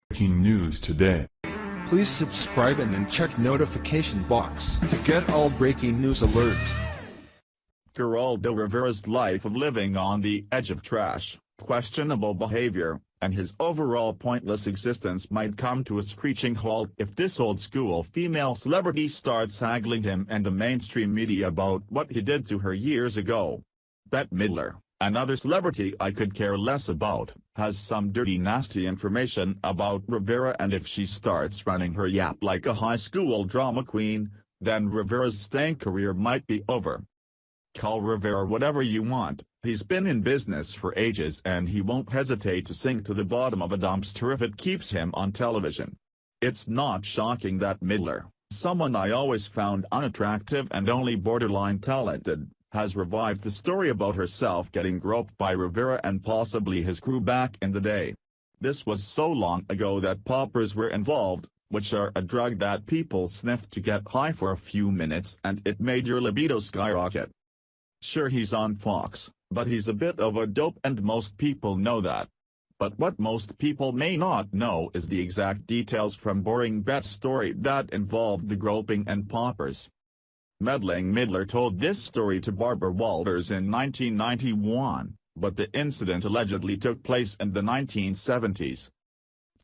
Breaking news today. Please subscribe and then check notification box to get all breaking news alerts. Geraldo Rivera's life of living on the edge of trash, questionable behavior, and his overall pointless existence might come to a screeching halt if this old-school female celebrity starts haggling him and the mainstream media about what he did to her years ago. Bette Midler, another celebrity I could care less about, has some dirty nasty information about Rivera, and if she starts running her yap like a high school drama queen, then Rivera's stank career might be over. Call Rivera whatever you want, he's been in business for ages and he won't hesitate to sink to the bottom of a dumpster if it keeps him on television. It's not shocking that Midler, someone I always found unattractive and only borderline talented, has revived the story about herself getting groped by Rivera and possibly his crew back in the day. This was so long ago that poppers were involved, which are a drug that people sniff to get high for a few minutes, and it made your libido skyrocket. Sure, he's on Fox, but he's a bit of a dope and most people know that. But what most people may not know is the exact details from boring Bette's story that involved the groping and poppers. Meddling Midler told this story to Barbara Walters in 1991, but the incident allegedly took place in the 1970s.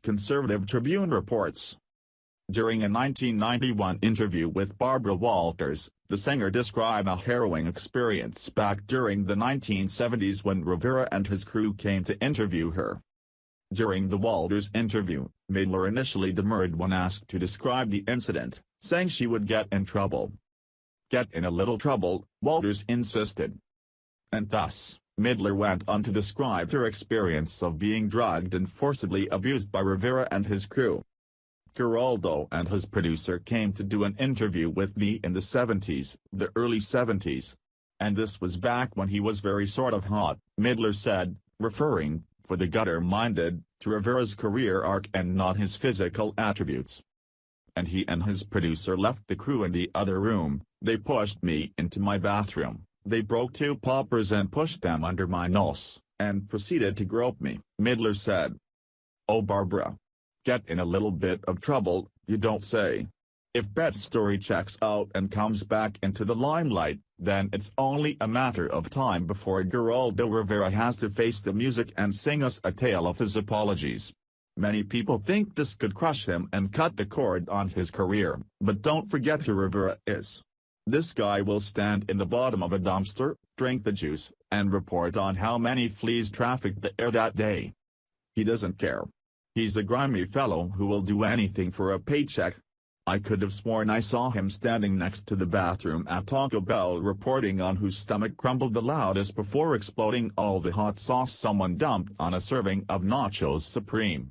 Conservative Tribune reports. During a 1991 interview with Barbara Walters, the singer described a harrowing experience back during the 1970s when Rivera and his crew came to interview her. During the Walters interview, Midler initially demurred when asked to describe the incident, saying she would get in trouble. Get in a little trouble, Walters insisted. And thus, Midler went on to describe her experience of being drugged and forcibly abused by Rivera and his crew. Geraldo and his producer came to do an interview with me in the 70s, the early 70s. And this was back when he was very sort of hot, Midler said, referring, for the gutter-minded, to Rivera's career arc and not his physical attributes. And he and his producer left the crew in the other room. They pushed me into my bathroom, they broke 2 poppers and pushed them under my nose, and proceeded to grope me, Midler said. Oh Barbara. Get in a little bit of trouble, you don't say. If Bette's story checks out and comes back into the limelight, then it's only a matter of time before Geraldo Rivera has to face the music and sing us a tale of his apologies. Many people think this could crush him and cut the cord on his career, but don't forget who Rivera is. This guy will stand in the bottom of a dumpster, drink the juice, and report on how many fleas trafficked the air that day. He doesn't care. He's a grimy fellow who will do anything for a paycheck. I could have sworn I saw him standing next to the bathroom at Taco Bell reporting on whose stomach crumbled the loudest before exploding all the hot sauce someone dumped on a serving of Nachos Supreme.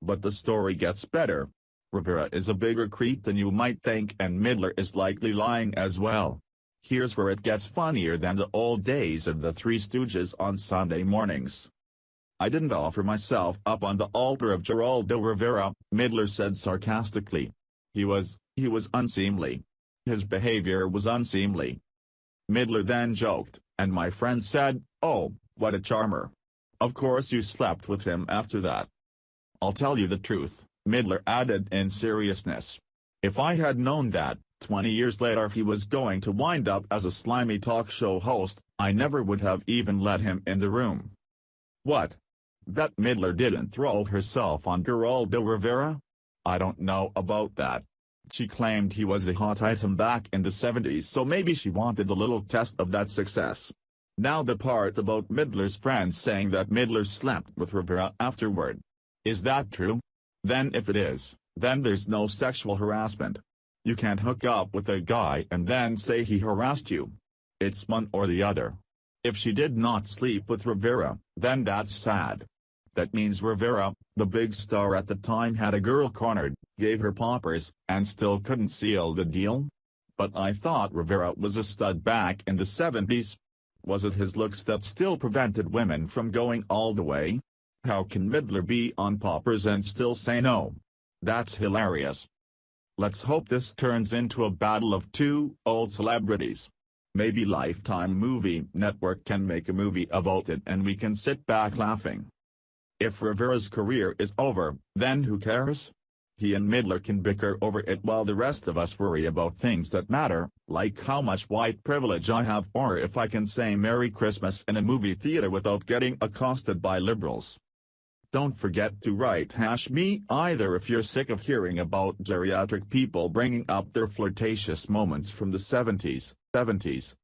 But the story gets better. Rivera is a bigger creep than you might think, and Midler is likely lying as well. Here's where it gets funnier than the old days of the Three Stooges on Sunday mornings. I didn't offer myself up on the altar of Geraldo Rivera, Midler said sarcastically. He was unseemly. His behavior was unseemly. Midler then joked, and my friend said, oh, what a charmer. Of course you slept with him after that. I'll tell you the truth, Midler added in seriousness. If I had known that, 20 years later he was going to wind up as a slimy talk show host, I never would have even let him in the room. What? Bette Midler didn't throw herself on Geraldo Rivera? I don't know about that. She claimed he was the hot item back in the 70s, so maybe she wanted a little test of that success. Now the part about Midler's friends saying that Midler slept with Rivera afterward. Is that true? Then if it is, then there's no sexual harassment. You can't hook up with a guy and then say he harassed you. It's one or the other. If she did not sleep with Rivera, then that's sad. That means Rivera, the big star at the time, had a girl cornered, gave her poppers, and still couldn't seal the deal? But I thought Rivera was a stud back in the 70s. Was it his looks that still prevented women from going all the way? How can Midler be on poppers and still say no? That's hilarious. Let's hope this turns into a battle of 2 old celebrities. Maybe Lifetime Movie Network can make a movie about it and we can sit back laughing. If Rivera's career is over, then who cares? He and Midler can bicker over it while the rest of us worry about things that matter, like how much white privilege I have or if I can say Merry Christmas in a movie theater without getting accosted by liberals. Don't forget to write #me either if you're sick of hearing about geriatric people bringing up their flirtatious moments from the 70s,